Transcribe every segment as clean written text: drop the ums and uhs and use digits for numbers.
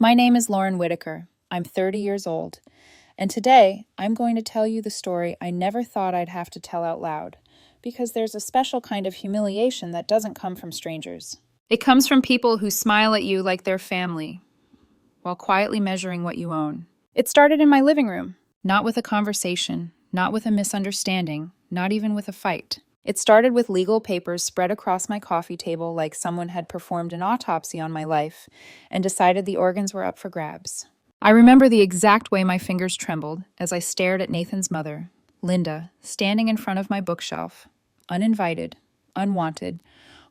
My name is Lauren Whitaker. I'm 30 years old, and today I'm going to tell you the story I never thought I'd have to tell out loud, because there's a special kind of humiliation that doesn't come from strangers. It comes from people who smile at you like they're family, while quietly measuring what you own. It started in my living room, not with a conversation, not with a misunderstanding, not even with a fight. It started with legal papers spread across my coffee table like someone had performed an autopsy on my life and decided the organs were up for grabs. I remember the exact way my fingers trembled as I stared at Nathan's mother, Linda, standing in front of my bookshelf, uninvited, unwanted,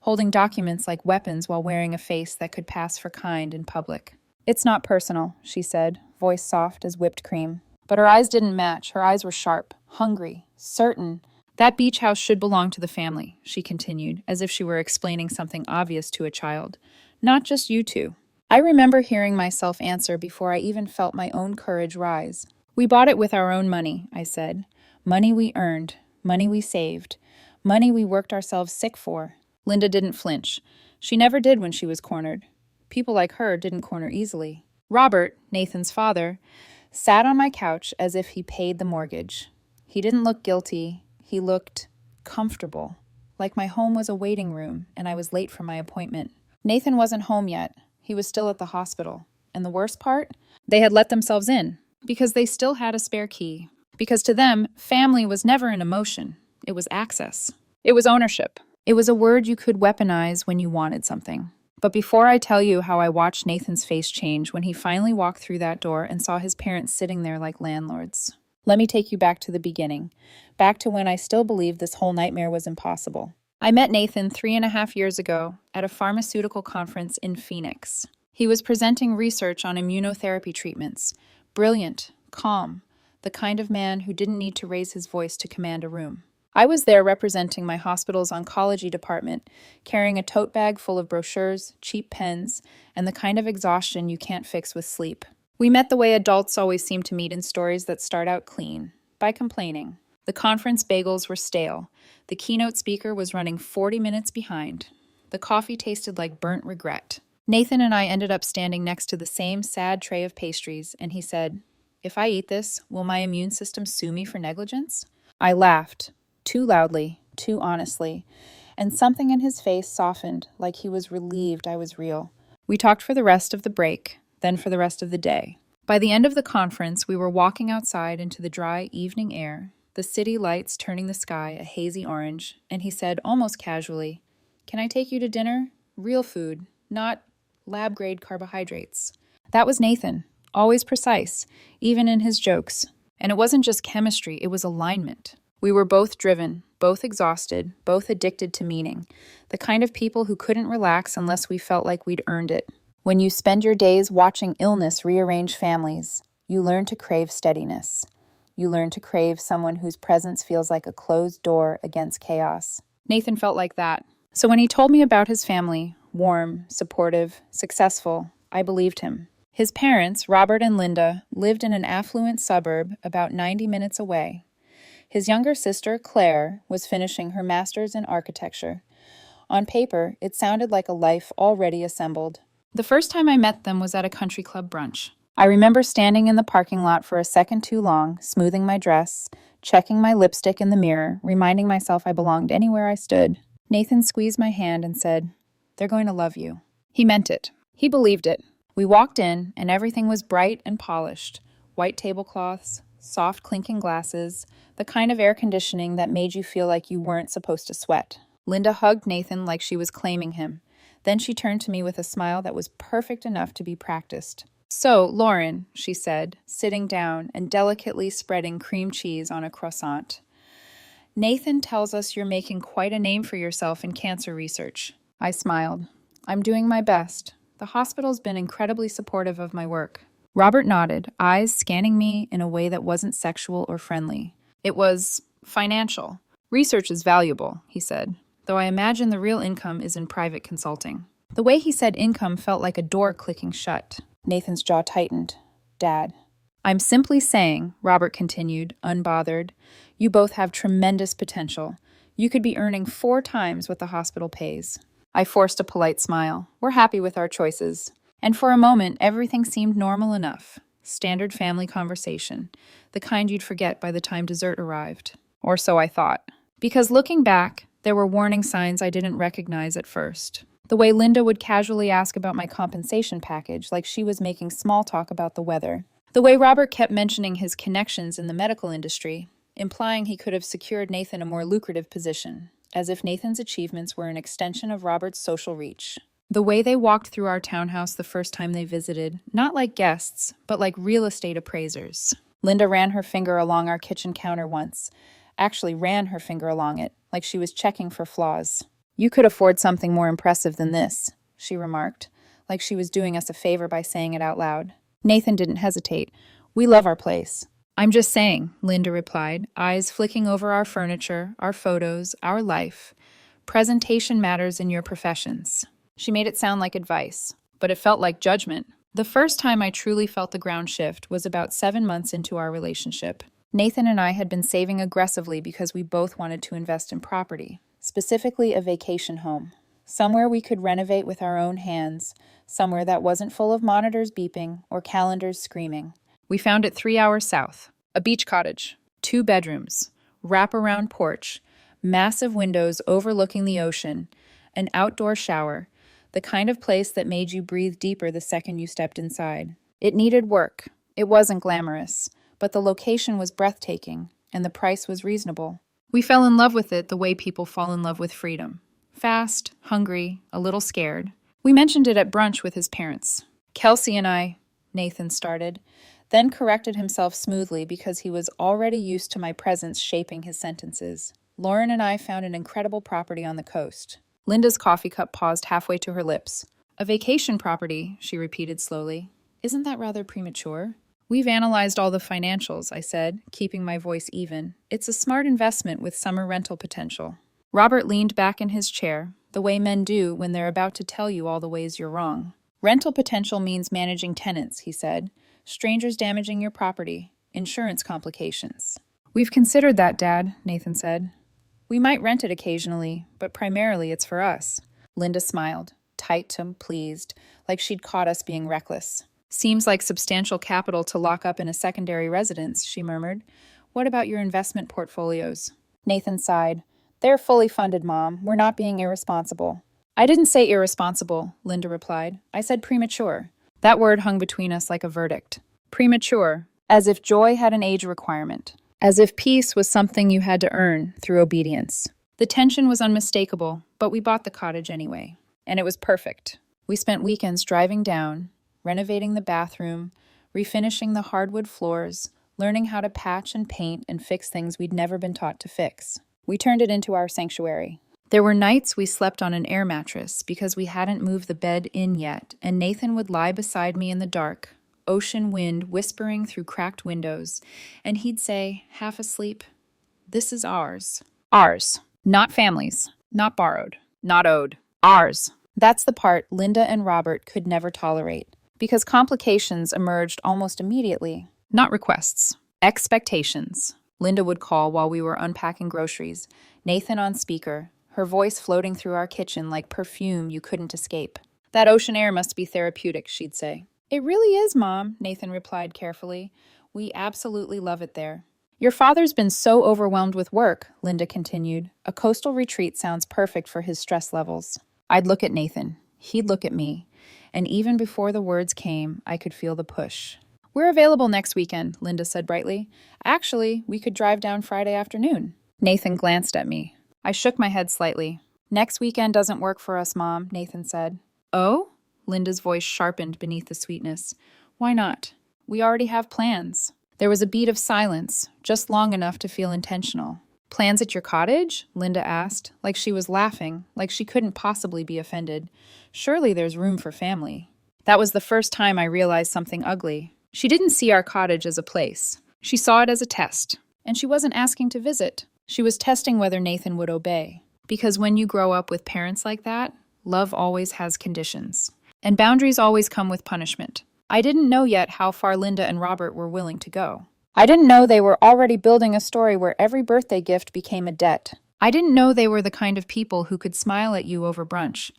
holding documents like weapons while wearing a face that could pass for kind in public. "It's not personal," she said, voice soft as whipped cream. But her eyes didn't match. Her eyes were sharp, hungry, certain. "That beach house should belong to the family," she continued, as if she were explaining something obvious to a child. "Not just you two." I remember hearing myself answer before I even felt my own courage rise. "We bought it with our own money," I said. "Money we earned, money we saved, money we worked ourselves sick for." Linda didn't flinch. She never did when she was cornered. People like her didn't corner easily. Robert, Nathan's father, sat on my couch as if he paid the mortgage. He didn't look guilty. He looked comfortable, like my home was a waiting room and I was late for my appointment. Nathan wasn't home yet. He was still at the hospital. And the worst part? They had let themselves in because they still had a spare key. Because to them, family was never an emotion. It was access. It was ownership. It was a word you could weaponize when you wanted something. But before I tell you how I watched Nathan's face change when he finally walked through that door and saw his parents sitting there like landlords, let me take you back to the beginning, back to when I still believed this whole nightmare was impossible. I met Nathan 3.5 years ago at a pharmaceutical conference in Phoenix. He was presenting research on immunotherapy treatments. Brilliant, calm, the kind of man who didn't need to raise his voice to command a room. I was there representing my hospital's oncology department, carrying a tote bag full of brochures, cheap pens, and the kind of exhaustion you can't fix with sleep. We met the way adults always seem to meet in stories that start out clean, by complaining. The conference bagels were stale. The keynote speaker was running 40 minutes behind. The coffee tasted like burnt regret. Nathan and I ended up standing next to the same sad tray of pastries, and he said, "If I eat this, will my immune system sue me for negligence?" I laughed, too loudly, too honestly, and something in his face softened, like he was relieved I was real. We talked for the rest of the break, then for the rest of the day. By the end of the conference, we were walking outside into the dry evening air, the city lights turning the sky a hazy orange, and he said almost casually, "Can I take you to dinner? Real food, not lab-grade carbohydrates." That was Nathan, always precise, even in his jokes. And it wasn't just chemistry, it was alignment. We were both driven, both exhausted, both addicted to meaning, the kind of people who couldn't relax unless we felt like we'd earned it. When you spend your days watching illness rearrange families, you learn to crave steadiness. You learn to crave someone whose presence feels like a closed door against chaos. Nathan felt like that. So when he told me about his family, warm, supportive, successful, I believed him. His parents, Robert and Linda, lived in an affluent suburb about 90 minutes away. His younger sister, Claire, was finishing her master's in architecture. On paper, it sounded like a life already assembled. The first time I met them was at a country club brunch. I remember standing in the parking lot for a second too long, smoothing my dress, checking my lipstick in the mirror, reminding myself I belonged anywhere I stood. Nathan squeezed my hand and said, "They're going to love you." He meant it. He believed it. We walked in, and everything was bright and polished. White tablecloths, soft clinking glasses, the kind of air conditioning that made you feel like you weren't supposed to sweat. Linda hugged Nathan like she was claiming him. Then she turned to me with a smile that was perfect enough to be practiced. "So, Lauren," she said, sitting down and delicately spreading cream cheese on a croissant, "Nathan tells us you're making quite a name for yourself in cancer research." I smiled. "I'm doing my best. The hospital's been incredibly supportive of my work." Robert nodded, eyes scanning me in a way that wasn't sexual or friendly. "It was financial. Research is valuable," he said, "though I imagine the real income is in private consulting." The way he said income felt like a door clicking shut. Nathan's jaw tightened. "Dad." "I'm simply saying," Robert continued, unbothered, "you both have tremendous potential. You could be earning 4 times what the hospital pays." I forced a polite smile. "We're happy with our choices." And for a moment, everything seemed normal enough. Standard family conversation, the kind you'd forget by the time dessert arrived. Or so I thought. Because looking back, there were warning signs I didn't recognize at first. The way Linda would casually ask about my compensation package, like she was making small talk about the weather. The way Robert kept mentioning his connections in the medical industry, implying he could have secured Nathan a more lucrative position, as if Nathan's achievements were an extension of Robert's social reach. The way they walked through our townhouse the first time they visited, not like guests, but like real estate appraisers. Linda ran her finger along our kitchen counter once. Actually ran her finger along it, like she was checking for flaws. "You could afford something more impressive than this," she remarked, like she was doing us a favor by saying it out loud. Nathan didn't hesitate. "We love our place." "I'm just saying," Linda replied, eyes flicking over our furniture, our photos, our life. "Presentation matters in your professions." She made it sound like advice, but it felt like judgment. The first time I truly felt the ground shift was about 7 months into our relationship. Nathan and I had been saving aggressively because we both wanted to invest in property, specifically a vacation home. Somewhere we could renovate with our own hands, somewhere that wasn't full of monitors beeping or calendars screaming. We found it 3 hours south. A beach cottage, 2 bedrooms, wrap-around porch, massive windows overlooking the ocean, an outdoor shower, the kind of place that made you breathe deeper the second you stepped inside. It needed work. It wasn't glamorous, but the location was breathtaking, and the price was reasonable. We fell in love with it the way people fall in love with freedom. Fast, hungry, a little scared. We mentioned it at brunch with his parents. "Kelsey and I," Nathan started, then corrected himself smoothly because he was already used to my presence shaping his sentences. "Lauren and I found an incredible property on the coast." Linda's coffee cup paused halfway to her lips. "A vacation property," she repeated slowly. "Isn't that rather premature?" "We've analyzed all the financials," I said, keeping my voice even. "It's a smart investment with summer rental potential." Robert leaned back in his chair, the way men do when they're about to tell you all the ways you're wrong. "Rental potential means managing tenants," he said. "Strangers damaging your property. Insurance complications." "We've considered that, Dad," Nathan said. "We might rent it occasionally, but primarily it's for us." Linda smiled, tight and pleased, like she'd caught us being reckless. "Seems like substantial capital to lock up in a secondary residence," she murmured. "What about your investment portfolios?" Nathan sighed. "They're fully funded, Mom. We're not being irresponsible." "I didn't say irresponsible," Linda replied. "I said premature." That word hung between us like a verdict. Premature, as if joy had an age requirement. As if peace was something you had to earn through obedience. The tension was unmistakable, but we bought the cottage anyway. And it was perfect. We spent weekends driving down, renovating the bathroom, refinishing the hardwood floors, learning how to patch and paint and fix things we'd never been taught to fix. We turned it into our sanctuary. There were nights we slept on an air mattress because we hadn't moved the bed in yet, and Nathan would lie beside me in the dark, ocean wind whispering through cracked windows, and he'd say, half asleep, "This is ours." Ours. Not family's. Not borrowed. Not owed. Ours. That's the part Linda and Robert could never tolerate, because complications emerged almost immediately. Not requests. Expectations. Linda would call while we were unpacking groceries, Nathan on speaker, her voice floating through our kitchen like perfume you couldn't escape. "That ocean air must be therapeutic," she'd say. "It really is, Mom," Nathan replied carefully. "We absolutely love it there." "Your father's been so overwhelmed with work," Linda continued. "A coastal retreat sounds perfect for his stress levels." I'd look at Nathan. He'd look at me. And even before the words came, I could feel the push. "We're available next weekend," Linda said brightly. "Actually, we could drive down Friday afternoon." Nathan glanced at me. I shook my head slightly. "Next weekend doesn't work for us, Mom," Nathan said. "Oh?" Linda's voice sharpened beneath the sweetness. "Why not? We already have plans." There was a beat of silence, just long enough to feel intentional. "Plans at your cottage?" Linda asked, like she was laughing, like she couldn't possibly be offended. "Surely there's room for family." That was the first time I realized something ugly. She didn't see our cottage as a place. She saw it as a test. And she wasn't asking to visit. She was testing whether Nathan would obey. Because when you grow up with parents like that, love always has conditions. And boundaries always come with punishment. I didn't know yet how far Linda and Robert were willing to go. I didn't know they were already building a story where every birthday gift became a debt. I didn't know they were the kind of people who could smile at you over brunch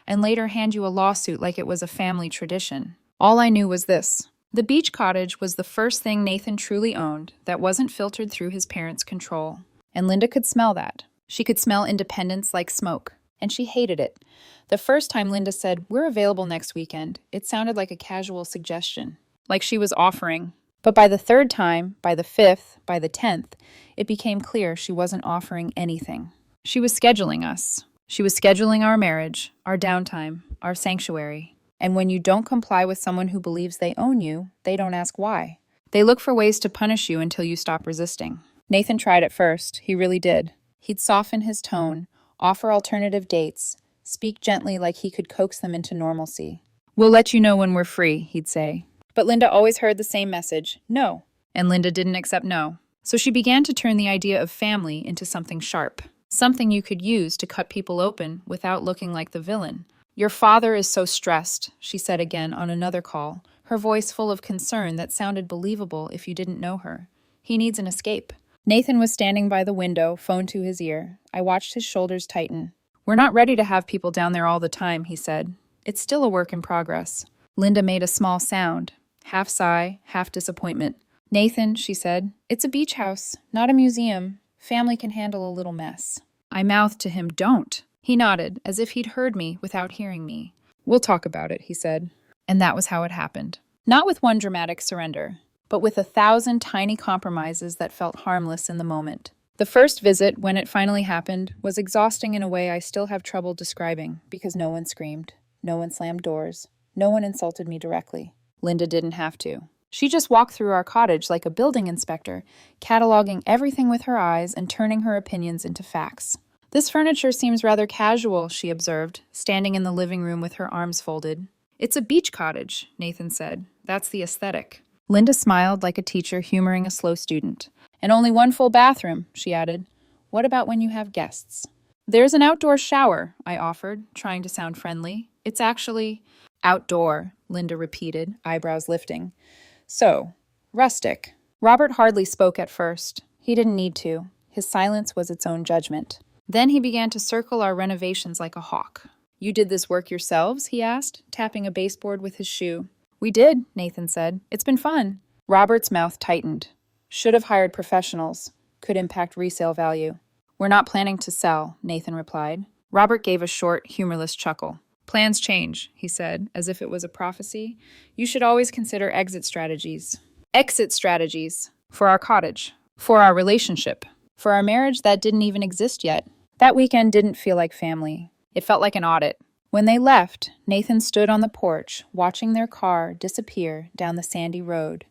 and later hand you a lawsuit like it was a family tradition. All I knew was this. The beach cottage was the first thing Nathan truly owned that wasn't filtered through his parents' control. And Linda could smell that. She could smell independence like smoke, and she hated it. The first time Linda said, "We're available next weekend," it sounded like a casual suggestion, like she was offering. But by the third time, by the fifth, by the 10th, it became clear she wasn't offering anything. She was scheduling us. She was scheduling our marriage, our downtime, our sanctuary. And when you don't comply with someone who believes they own you, they don't ask why. They look for ways to punish you until you stop resisting. Nathan tried at first. He really did. He'd soften his tone, offer alternative dates, speak gently like he could coax them into normalcy. "We'll let you know when we're free," he'd say. But Linda always heard the same message, no. And Linda didn't accept no. So she began to turn the idea of family into something sharp, something you could use to cut people open without looking like the villain. "Your father is so stressed," she said again on another call, her voice full of concern that sounded believable if you didn't know her. "He needs an escape." Nathan was standing by the window, phone to his ear. I watched his shoulders tighten. "We're not ready to have people down there all the time," he said. "It's still a work in progress." Linda made a small sound, half sigh, half disappointment. "Nathan," she said, "it's a beach house, not a museum. Family can handle a little mess." I mouthed to him, "Don't." He nodded, as if he'd heard me without hearing me. "We'll talk about it," he said. And that was how it happened. Not with one dramatic surrender, but with 1,000 tiny compromises that felt harmless in the moment. The first visit, when it finally happened, was exhausting in a way I still have trouble describing, because no one screamed, no one slammed doors, no one insulted me directly. Linda didn't have to. She just walked through our cottage like a building inspector, cataloging everything with her eyes and turning her opinions into facts. "This furniture seems rather casual," she observed, standing in the living room with her arms folded. "It's a beach cottage," Nathan said. "That's the aesthetic." Linda smiled like a teacher humoring a slow student. "And only one full bathroom," she added. "What about when you have guests?" "There's an outdoor shower," I offered, trying to sound friendly. "It's actually—" "Outdoor," Linda repeated, eyebrows lifting. "So, rustic." Robert hardly spoke at first. He didn't need to. His silence was its own judgment. Then he began to circle our renovations like a hawk. "You did this work yourselves?" he asked, tapping a baseboard with his shoe. "We did," Nathan said. "It's been fun." Robert's mouth tightened. "Should have hired professionals. Could impact resale value." "We're not planning to sell," Nathan replied. Robert gave a short, humorless chuckle. "Plans change," he said, as if it was a prophecy. "You should always consider exit strategies." Exit strategies. For our cottage. For our relationship. For our marriage that didn't even exist yet. That weekend didn't feel like family. It felt like an audit. When they left, Nathan stood on the porch, watching their car disappear down the sandy road.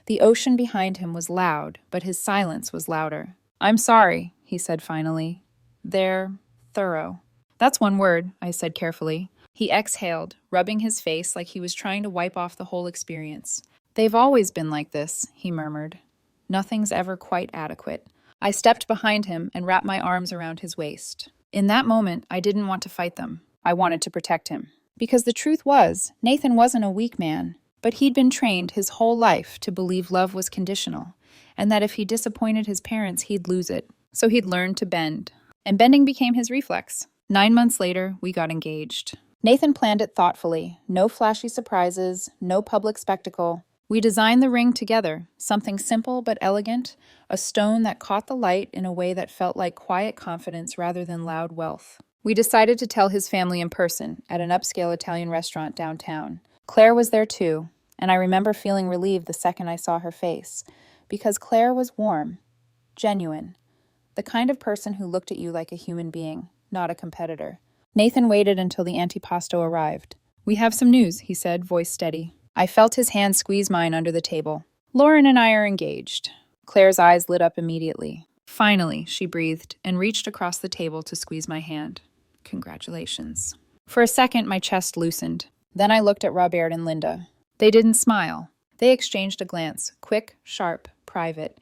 The ocean behind him was loud, but his silence was louder. "I'm sorry," he said finally. "They're thorough." "That's one word," I said carefully. He exhaled, rubbing his face like he was trying to wipe off the whole experience. "They've always been like this," he murmured. "Nothing's ever quite adequate." I stepped behind him and wrapped my arms around his waist. In that moment, I didn't want to fight them. I wanted to protect him. Because the truth was, Nathan wasn't a weak man, but he'd been trained his whole life to believe love was conditional, and that if he disappointed his parents, he'd lose it. So he'd learned to bend. And bending became his reflex. 9 months later, we got engaged. Nathan planned it thoughtfully. No flashy surprises, no public spectacle. We designed the ring together, something simple but elegant, a stone that caught the light in a way that felt like quiet confidence rather than loud wealth. We decided to tell his family in person at an upscale Italian restaurant downtown. Claire was there too, and I remember feeling relieved the second I saw her face, because Claire was warm, genuine, the kind of person who looked at you like a human being, not a competitor. Nathan waited until the antipasto arrived. "We have some news," he said, voice steady. I felt his hand squeeze mine under the table. "Lauren and I are engaged." Claire's eyes lit up immediately. "Finally," she breathed, and reached across the table to squeeze my hand. "Congratulations." For a second, my chest loosened. Then I looked at Robert and Linda. They didn't smile. They exchanged a glance, quick, sharp, private,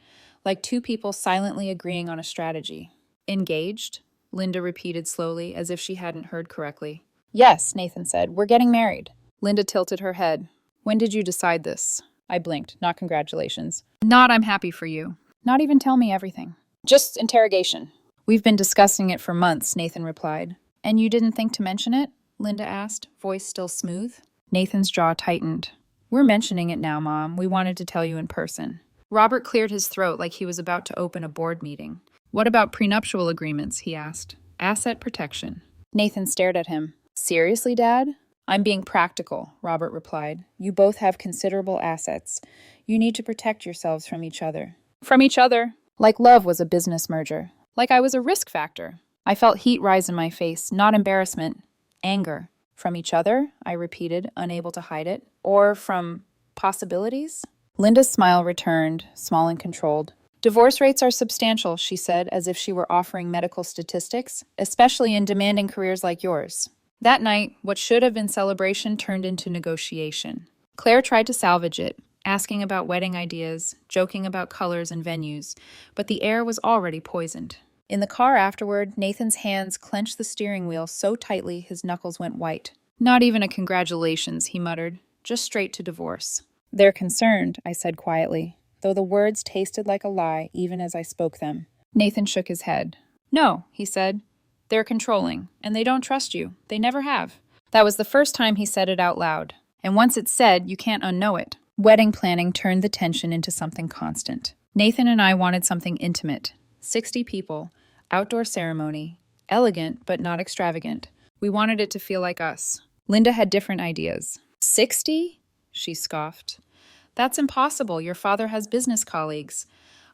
like two people silently agreeing on a strategy. "Engaged?" Linda repeated slowly, as if she hadn't heard correctly. "Yes," Nathan said. "We're getting married." Linda tilted her head. "When did you decide this?" I blinked. "Not congratulations." "Not I'm happy for you." "Not even tell me everything." "Just interrogation." "We've been discussing it for months," Nathan replied. "And you didn't think to mention it?" Linda asked, voice still smooth. Nathan's jaw tightened. We're mentioning it now, Mom. We wanted to tell you in person. Robert cleared his throat like he was about to open a board meeting. What about prenuptial agreements? He asked. Asset protection. Nathan stared at him. Seriously, Dad? I'm being practical, Robert replied. You both have considerable assets. You need to protect yourselves from each other. From each other? Like love was a business merger. Like I was a risk factor. I felt heat rise in my face, not embarrassment, anger. From each other, I repeated, unable to hide it. Or from possibilities? Linda's smile returned, small and controlled. Divorce rates are substantial, she said, as if she were offering medical statistics, especially in demanding careers like yours. That night, what should have been celebration turned into negotiation. Claire tried to salvage it, asking about wedding ideas, joking about colors and venues, but the air was already poisoned. In the car afterward, Nathan's hands clenched the steering wheel so tightly his knuckles went white. Not even a congratulations, he muttered, just straight to divorce. They're concerned, I said quietly, though the words tasted like a lie even as I spoke them. Nathan shook his head. No, he said. They're controlling, and they don't trust you. They never have. That was the first time he said it out loud. And once it's said, you can't unknow it. Wedding planning turned the tension into something constant. Nathan and I wanted something intimate. 60 people, outdoor ceremony, elegant but not extravagant. We wanted it to feel like us. Linda had different ideas. 60? She scoffed. That's impossible. Your father has business colleagues.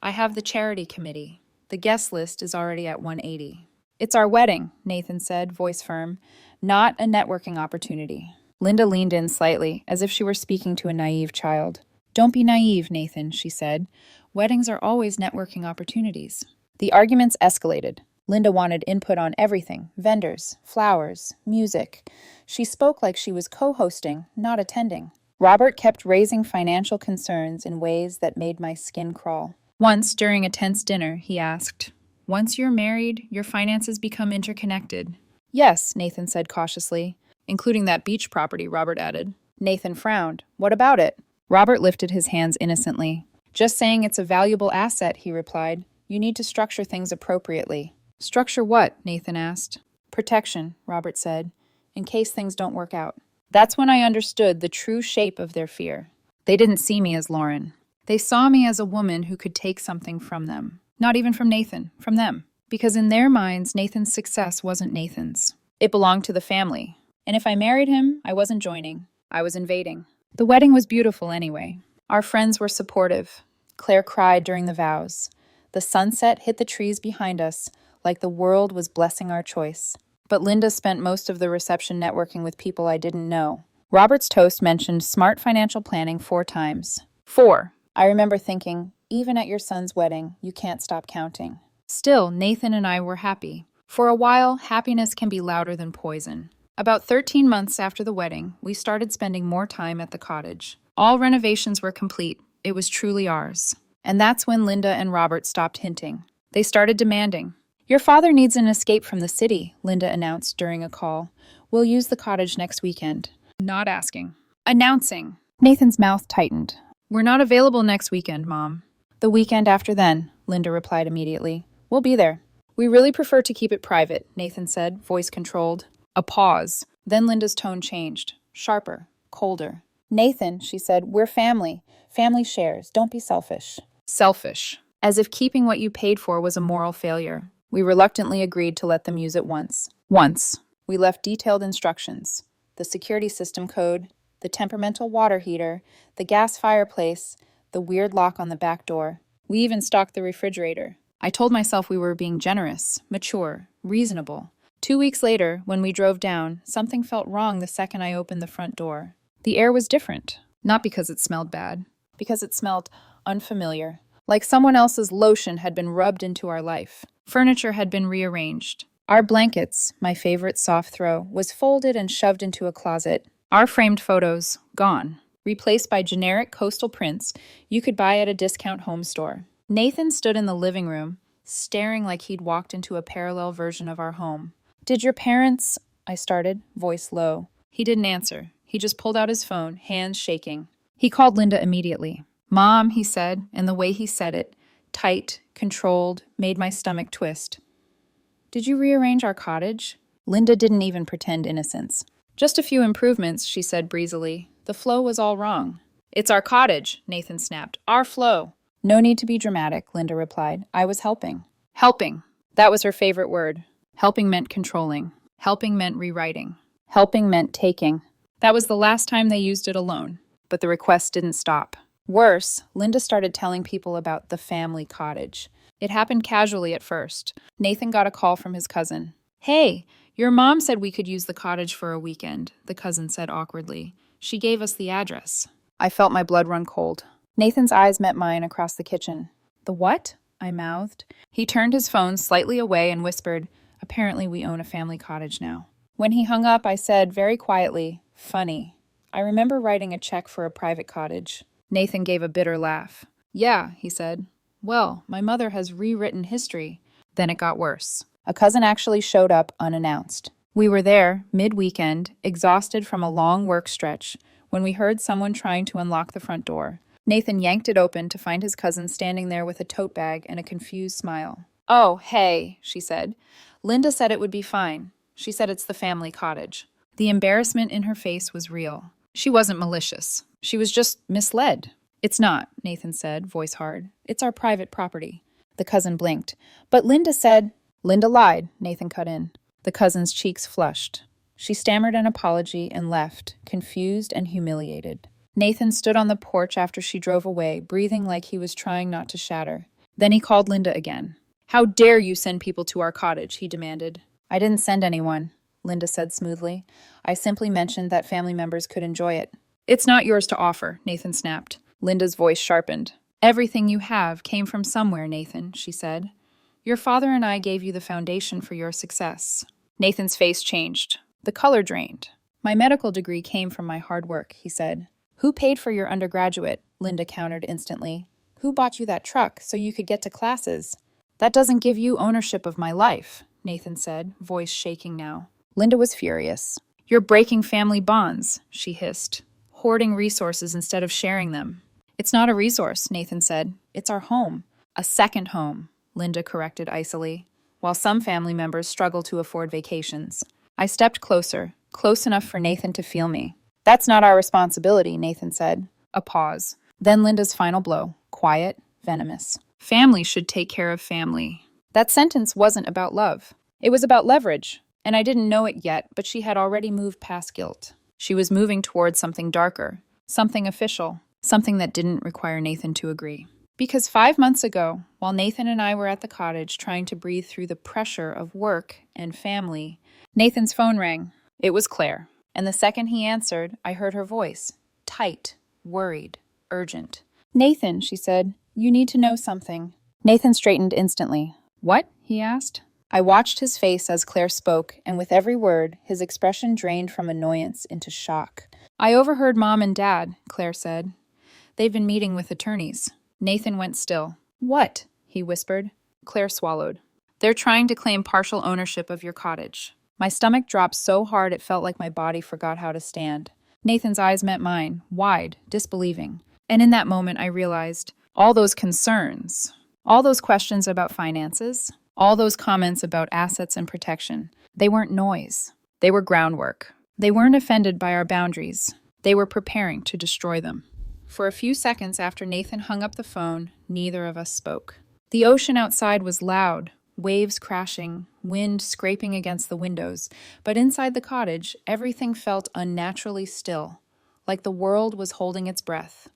I have the charity committee. The guest list is already at 180. It's our wedding, Nathan said, voice firm, not a networking opportunity. Linda leaned in slightly, as if she were speaking to a naive child. Don't be naive, Nathan, she said. Weddings are always networking opportunities. The arguments escalated. Linda wanted input on everything, vendors, flowers, music. She spoke like she was co-hosting, not attending. Robert kept raising financial concerns in ways that made my skin crawl. Once, during a tense dinner, he asked, once you're married, your finances become interconnected. Yes, Nathan said cautiously. Including that beach property, Robert added. Nathan frowned. What about it? Robert lifted his hands innocently. Just saying it's a valuable asset, he replied. You need to structure things appropriately. Structure what? Nathan asked. Protection, Robert said, in case things don't work out. That's when I understood the true shape of their fear. They didn't see me as Lauren. They saw me as a woman who could take something from them. Not even from Nathan, from them. Because in their minds, Nathan's success wasn't Nathan's. It belonged to the family. And if I married him, I wasn't joining. I was invading. The wedding was beautiful anyway. Our friends were supportive. Claire cried during the vows. The sunset hit the trees behind us, like the world was blessing our choice. But Linda spent most of the reception networking with people I didn't know. Robert's toast mentioned smart financial planning 4 times. 4. I remember thinking, even at your son's wedding, you can't stop counting. Still, Nathan and I were happy. For a while, happiness can be louder than poison. About 13 months after the wedding, we started spending more time at the cottage. All renovations were complete. It was truly ours. And that's when Linda and Robert stopped hinting. They started demanding. Your father needs an escape from the city, Linda announced during a call. We'll use the cottage next weekend. Not asking. Announcing. Nathan's mouth tightened. We're not available next weekend, Mom. The weekend after then, Linda replied immediately. We'll be there. We really prefer to keep it private, Nathan said, voice controlled. A pause. Then Linda's tone changed. Sharper. Colder. Nathan, she said, we're family. Family shares. Don't be selfish. Selfish. As if keeping what you paid for was a moral failure. We reluctantly agreed to let them use it once. Once. We left detailed instructions. The security system code, the temperamental water heater, the gas fireplace, the weird lock on the back door. We even stocked the refrigerator. I told myself we were being generous, mature, reasonable. 2 weeks later, when we drove down, something felt wrong the second I opened the front door. The air was different. Not because it smelled bad. Because it smelled unfamiliar. Like someone else's lotion had been rubbed into our life. Furniture had been rearranged. Our blankets, my favorite soft throw, was folded and shoved into a closet. Our framed photos, gone. Replaced by generic coastal prints you could buy at a discount home store. Nathan stood in the living room, staring like he'd walked into a parallel version of our home. Did your parents... I started, voice low. He didn't answer. He just pulled out his phone, hands shaking. He called Linda immediately. Mom, he said, and the way he said it, tight, controlled, made my stomach twist. Did you rearrange our cottage? Linda didn't even pretend innocence. Just a few improvements, she said breezily. The flow was all wrong. It's our cottage, Nathan snapped. Our flow. No need to be dramatic, Linda replied. I was helping. Helping. That was her favorite word. Helping meant controlling. Helping meant rewriting. Helping meant taking. That was the last time they used it alone. But the request didn't stop. Worse, Linda started telling people about the family cottage. It happened casually at first. Nathan got a call from his cousin. Hey, your mom said we could use the cottage for a weekend, the cousin said awkwardly. She gave us the address. I felt my blood run cold. Nathan's eyes met mine across the kitchen. The what? I mouthed. He turned his phone slightly away and whispered, Apparently we own a family cottage now. When he hung up, I said very quietly, Funny. I remember writing a check for a private cottage. Nathan gave a bitter laugh. Yeah, he said. Well, my mother has rewritten history. Then it got worse. A cousin actually showed up unannounced. We were there, mid-weekend, exhausted from a long work stretch, when we heard someone trying to unlock the front door. Nathan yanked it open to find his cousin standing there with a tote bag and a confused smile. Oh, hey, she said. Linda said it would be fine. She said it's the family cottage. The embarrassment in her face was real. She wasn't malicious. She was just misled. It's not, Nathan said, voice hard. It's our private property. The cousin blinked. But Linda said... Linda lied, Nathan cut in. The cousin's cheeks flushed. She stammered an apology and left, confused and humiliated. Nathan stood on the porch after she drove away, breathing like he was trying not to shatter. Then he called Linda again. How dare you send people to our cottage, he demanded. I didn't send anyone, Linda said smoothly. I simply mentioned that family members could enjoy it. It's not yours to offer, Nathan snapped. Linda's voice sharpened. Everything you have came from somewhere, Nathan, she said. Your father and I gave you the foundation for your success. Nathan's face changed. The color drained. My medical degree came from my hard work, he said. Who paid for your undergraduate? Linda countered instantly. Who bought you that truck so you could get to classes? That doesn't give you ownership of my life, Nathan said, voice shaking now. Linda was furious. You're breaking family bonds, she hissed. Hoarding resources instead of sharing them. It's not a resource, Nathan said. It's our home. A second home, Linda corrected icily, while some family members struggle to afford vacations. I stepped closer, close enough for Nathan to feel me. That's not our responsibility, Nathan said. A pause. Then Linda's final blow, quiet, venomous. Family should take care of family. That sentence wasn't about love. It was about leverage, and I didn't know it yet, but she had already moved past guilt. She was moving towards something darker, something official, something that didn't require Nathan to agree. Because 5 months ago, while Nathan and I were at the cottage trying to breathe through the pressure of work and family, Nathan's phone rang. It was Claire, and the second he answered, I heard her voice, tight, worried, urgent. Nathan, she said, you need to know something. Nathan straightened instantly. What? He asked. I watched his face as Claire spoke, and with every word, his expression drained from annoyance into shock. I overheard Mom and Dad, Claire said. They've been meeting with attorneys. Nathan went still. What? He whispered. Claire swallowed. They're trying to claim partial ownership of your cottage. My stomach dropped so hard it felt like my body forgot how to stand. Nathan's eyes met mine, wide, disbelieving. And in that moment I realized, all those concerns, all those questions about finances, all those comments about assets and protection, they weren't noise. They were groundwork. They weren't offended by our boundaries. They were preparing to destroy them. For a few seconds after Nathan hung up the phone, neither of us spoke. The ocean outside was loud, waves crashing, wind scraping against the windows, but inside the cottage, everything felt unnaturally still, like the world was holding its breath.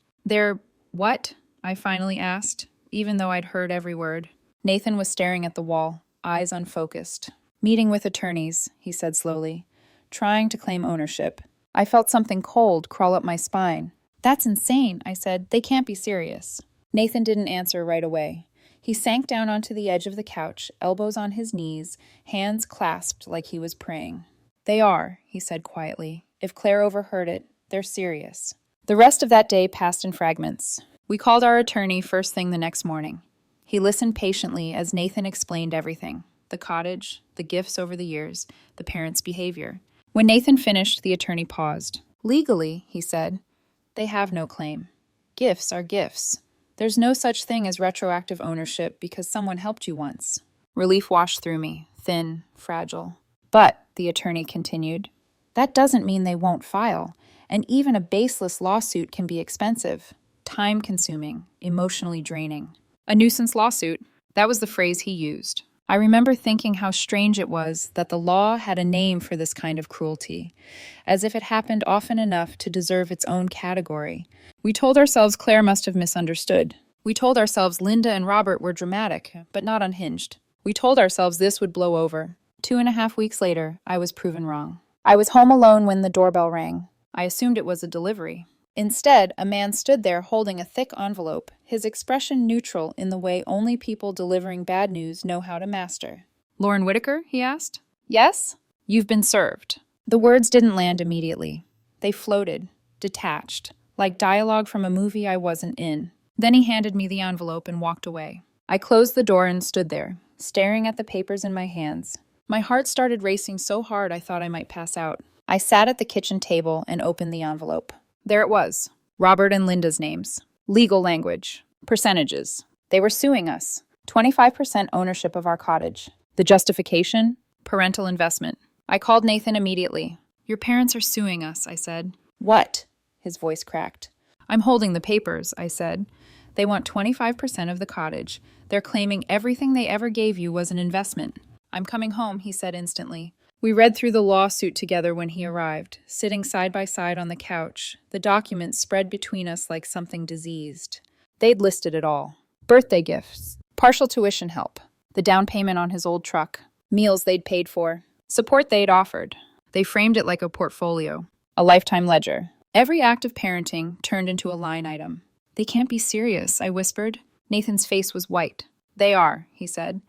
What? I finally asked, even though I'd heard every word. Nathan was staring at the wall, eyes unfocused. Meeting with attorneys, he said slowly, trying to claim ownership. I felt something cold crawl up my spine. That's insane, I said. They can't be serious. Nathan didn't answer right away. He sank down onto the edge of the couch, elbows on his knees, hands clasped like he was praying. They are, he said quietly. If Claire overheard it, they're serious. The rest of that day passed in fragments. We called our attorney first thing the next morning. He listened patiently as Nathan explained everything. The cottage, the gifts over the years, the parents' behavior. When Nathan finished, the attorney paused. Legally, he said, they have no claim. Gifts are gifts. There's no such thing as retroactive ownership because someone helped you once. Relief washed through me, thin, fragile. But, the attorney continued, that doesn't mean they won't file, and even a baseless lawsuit can be expensive, time-consuming, emotionally draining. A nuisance lawsuit, that was the phrase he used. I remember thinking how strange it was that the law had a name for this kind of cruelty, as if it happened often enough to deserve its own category. We told ourselves Claire must have misunderstood. We told ourselves Linda and Robert were dramatic, but not unhinged. We told ourselves this would blow over. 2.5 weeks later, I was proven wrong. I was home alone when the doorbell rang. I assumed it was a delivery. Instead, a man stood there holding a thick envelope, his expression neutral in the way only people delivering bad news know how to master. Lauren Whitaker? He asked. Yes? You've been served. The words didn't land immediately. They floated, detached, like dialogue from a movie I wasn't in. Then he handed me the envelope and walked away. I closed the door and stood there, staring at the papers in my hands. My heart started racing so hard I thought I might pass out. I sat at the kitchen table and opened the envelope. There it was. Robert and Linda's names. Legal language. Percentages. They were suing us. 25% ownership of our cottage. The justification? Parental investment. I called Nathan immediately. Your parents are suing us, I said. What? His voice cracked. I'm holding the papers, I said. They want 25% of the cottage. They're claiming everything they ever gave you was an investment. I'm coming home, he said instantly. We read through the lawsuit together when he arrived, sitting side by side on the couch, the documents spread between us like something diseased. They'd listed it all. Birthday gifts, partial tuition help, the down payment on his old truck, meals they'd paid for, support they'd offered. They framed it like a portfolio, a lifetime ledger. Every act of parenting turned into a line item. They can't be serious, I whispered. Nathan's face was white. They are, he said.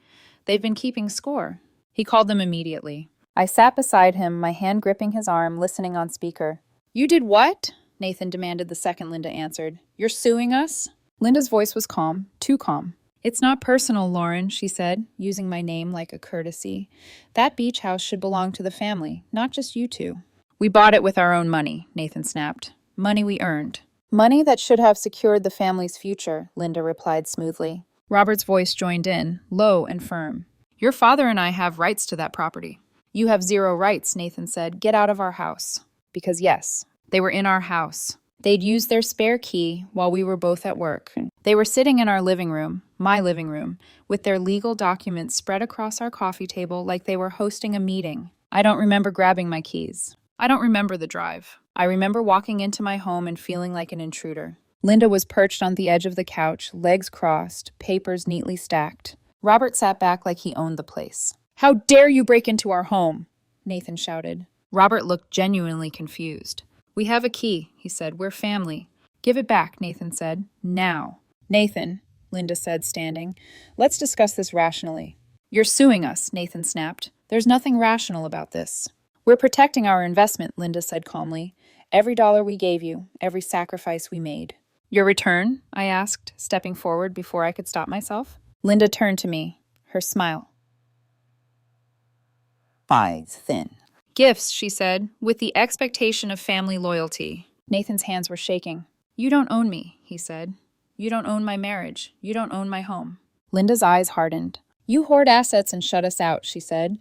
They've been keeping score. He called them immediately. I sat beside him, my hand gripping his arm, listening on speaker. You did what? Nathan demanded the second Linda answered. You're suing us? Linda's voice was calm, too calm. It's not personal, Lauren, she said, using my name like a courtesy. That beach house should belong to the family, not just you two. We bought it with our own money, Nathan snapped. Money we earned. Money that should have secured the family's future, Linda replied smoothly. Robert's voice joined in, low and firm. Your father and I have rights to that property. You have zero rights, Nathan said. Get out of our house. Because yes, they were in our house. They'd used their spare key while we were both at work. They were sitting in our living room, my living room, with their legal documents spread across our coffee table like they were hosting a meeting. I don't remember grabbing my keys. I don't remember the drive. I remember walking into my home and feeling like an intruder. Linda was perched on the edge of the couch, legs crossed, papers neatly stacked. Robert sat back like he owned the place. How dare you break into our home? Nathan shouted. Robert looked genuinely confused. We have a key, he said. We're family. Give it back, Nathan said. Now. Nathan, Linda said, standing. Let's discuss this rationally. You're suing us, Nathan snapped. There's nothing rational about this. We're protecting our investment, Linda said calmly. Every dollar we gave you, every sacrifice we made. Your return? I asked, stepping forward before I could stop myself. Linda turned to me, her smile thin. Gifts, she said, with the expectation of family loyalty. Nathan's hands were shaking. You don't own me, he said. You don't own my marriage. You don't own my home. Linda's eyes hardened. You hoard assets and shut us out, she said.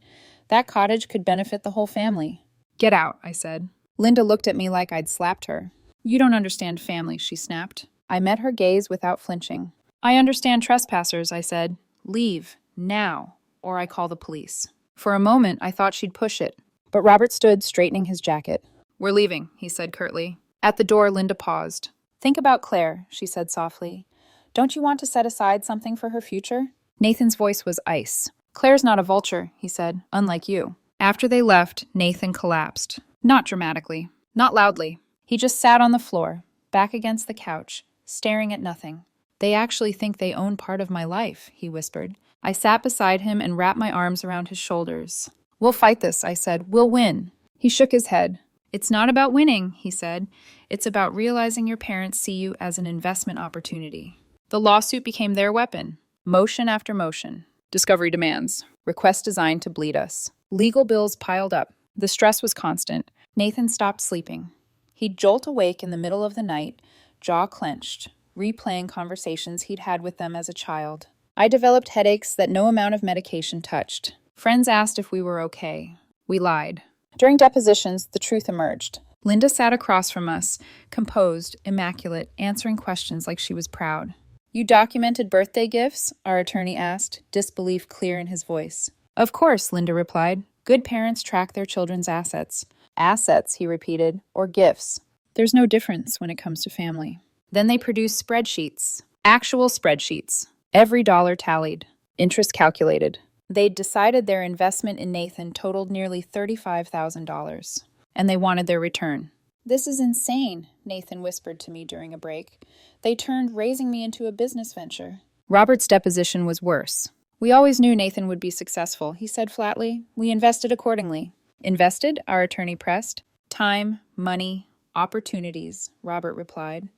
That cottage could benefit the whole family. Get out, I said. Linda looked at me like I'd slapped her. You don't understand family, she snapped. I met her gaze without flinching. I understand trespassers, I said. Leave, now, or I call the police. For a moment, I thought she'd push it, but Robert stood, straightening his jacket. We're leaving, he said curtly. At the door, Linda paused. Think about Claire, she said softly. Don't you want to set aside something for her future? Nathan's voice was ice. Claire's not a vulture, he said, unlike you. After they left, Nathan collapsed. Not dramatically, not loudly. He just sat on the floor, back against the couch, staring at nothing. They actually think they own part of my life, he whispered. I sat beside him and wrapped my arms around his shoulders. We'll fight this, I said. We'll win. He shook his head. It's not about winning, he said. It's about realizing your parents see you as an investment opportunity. The lawsuit became their weapon. Motion after motion. Discovery demands. Requests designed to bleed us. Legal bills piled up. The stress was constant. Nathan stopped sleeping. He'd jolt awake in the middle of the night, jaw clenched, replaying conversations he'd had with them as a child. I developed headaches that no amount of medication touched. Friends asked if we were okay. We lied. During depositions, the truth emerged. Linda sat across from us, composed, immaculate, answering questions like she was proud. You documented birthday gifts? Our attorney asked, disbelief clear in his voice. Of course, Linda replied. Good parents track their children's assets. Assets, he repeated, or gifts. There's no difference when it comes to family. Then they produced spreadsheets. Actual spreadsheets. Every dollar tallied. Interest calculated. They'd decided their investment in Nathan totaled nearly $35,000, and they wanted their return. This is insane, Nathan whispered to me during a break. They turned raising me into a business venture. Robert's deposition was worse. We always knew Nathan would be successful, he said flatly. We invested accordingly. Invested? Our attorney pressed. Time, money, opportunities, Robert replied.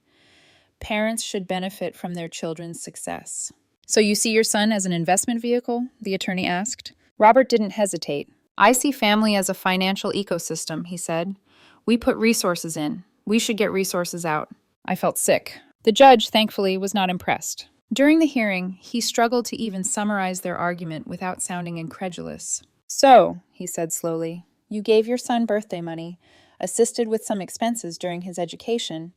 Parents should benefit from their children's success. So you see your son as an investment vehicle? The attorney asked. Robert didn't hesitate. I see family as a financial ecosystem, he said. We put resources in. We should get resources out. I felt sick. The judge, thankfully, was not impressed. During the hearing, he struggled to even summarize their argument without sounding incredulous. So, he said slowly, you gave your son birthday money, assisted with some expenses during his education,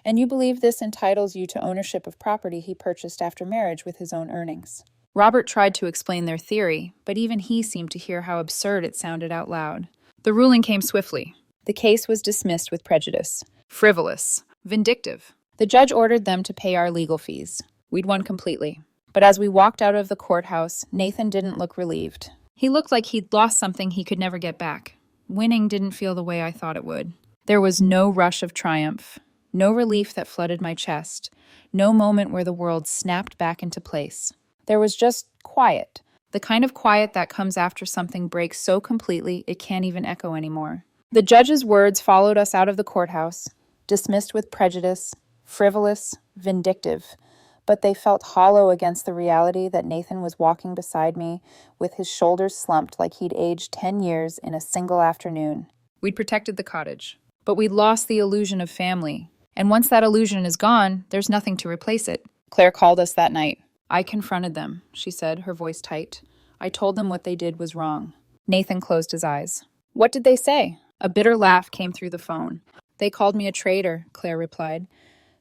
and you believe this entitles you to ownership of property he purchased after marriage with his own earnings. Robert tried to explain their theory, but even he seemed to hear how absurd it sounded out loud. The ruling came swiftly. The case was dismissed with prejudice. Frivolous. Vindictive. The judge ordered them to pay our legal fees. We'd won completely. But as we walked out of the courthouse, Nathan didn't look relieved. He looked like he'd lost something he could never get back. Winning didn't feel the way I thought it would. There was no rush of triumph, no relief that flooded my chest, no moment where the world snapped back into place. There was just quiet, the kind of quiet that comes after something breaks so completely it can't even echo anymore. The judge's words followed us out of the courthouse, dismissed with prejudice, frivolous, vindictive, but they felt hollow against the reality that Nathan was walking beside me with his shoulders slumped like he'd aged 10 years in a single afternoon. We'd protected the cottage, but we'd lost the illusion of family. And once that illusion is gone, there's nothing to replace it. Claire called us that night. I confronted them, she said, her voice tight. I told them what they did was wrong. Nathan closed his eyes. What did they say? A bitter laugh came through the phone. They called me a traitor, Claire replied.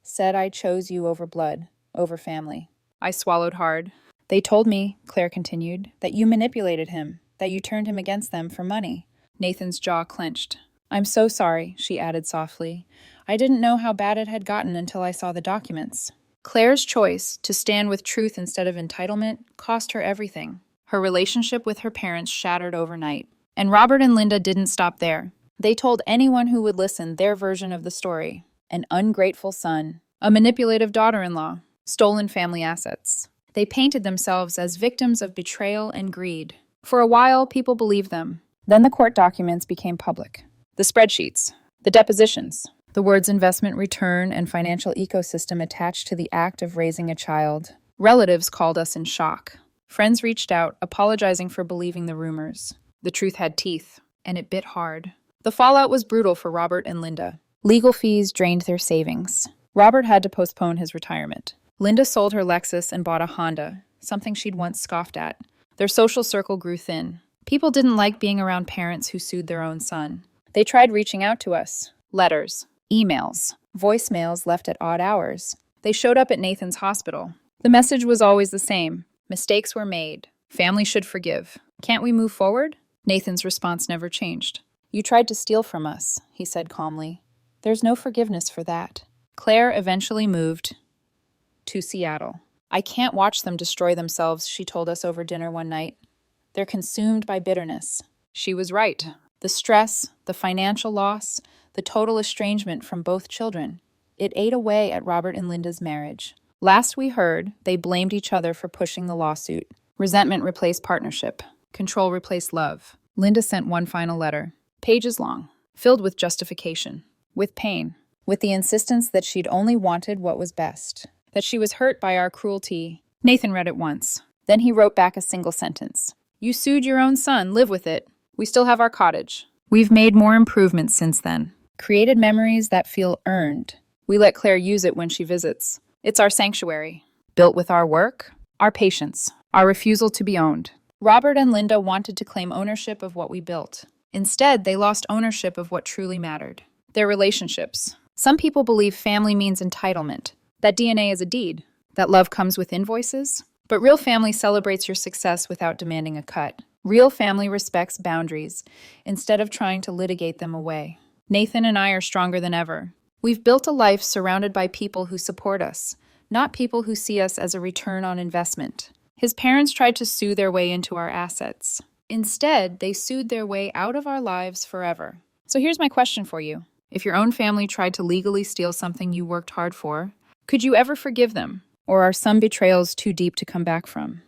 Said I chose you over blood. Over family. I swallowed hard. They told me, Claire continued, that you manipulated him, that you turned him against them for money. Nathan's jaw clenched. I'm so sorry, she added softly. I didn't know how bad it had gotten until I saw the documents. Claire's choice to stand with truth instead of entitlement cost her everything. Her relationship with her parents shattered overnight. And Robert and Linda didn't stop there. They told anyone who would listen their version of the story. An ungrateful son, a manipulative daughter-in-law, stolen family assets. They painted themselves as victims of betrayal and greed. For a while, people believed them. Then the court documents became public. The spreadsheets, the depositions, the words investment return and financial ecosystem attached to the act of raising a child. Relatives called us in shock. Friends reached out, apologizing for believing the rumors. The truth had teeth, and it bit hard. The fallout was brutal for Robert and Linda. Legal fees drained their savings. Robert had to postpone his retirement. Linda sold her Lexus and bought a Honda, something she'd once scoffed at. Their social circle grew thin. People didn't like being around parents who sued their own son. They tried reaching out to us. Letters, emails, voicemails left at odd hours. They showed up at Nathan's hospital. The message was always the same. Mistakes were made. Family should forgive. Can't we move forward? Nathan's response never changed. You tried to steal from us, he said calmly. There's no forgiveness for that. Claire eventually moved to Seattle. I can't watch them destroy themselves, she told us over dinner one night. They're consumed by bitterness. She was right. The stress, the financial loss, the total estrangement from both children. It ate away at Robert and Linda's marriage. Last we heard, they blamed each other for pushing the lawsuit. Resentment replaced partnership. Control replaced love. Linda sent one final letter, pages long, filled with justification, with pain, with the insistence that she'd only wanted what was best. That she was hurt by our cruelty. Nathan read it once. Then he wrote back a single sentence. You sued your own son, live with it. We still have our cottage. We've made more improvements since then. Created memories that feel earned. We let Claire use it when she visits. It's our sanctuary. Built with our work, our patience, our refusal to be owned. Robert and Linda wanted to claim ownership of what we built. Instead, they lost ownership of what truly mattered: their relationships. Some people believe family means entitlement, that DNA is a deed, that love comes with invoices. But real family celebrates your success without demanding a cut. Real family respects boundaries instead of trying to litigate them away. Nathan and I are stronger than ever. We've built a life surrounded by people who support us, not people who see us as a return on investment. His parents tried to sue their way into our assets. Instead, they sued their way out of our lives forever. So here's my question for you. If your own family tried to legally steal something you worked hard for, could you ever forgive them? Or are some betrayals too deep to come back from?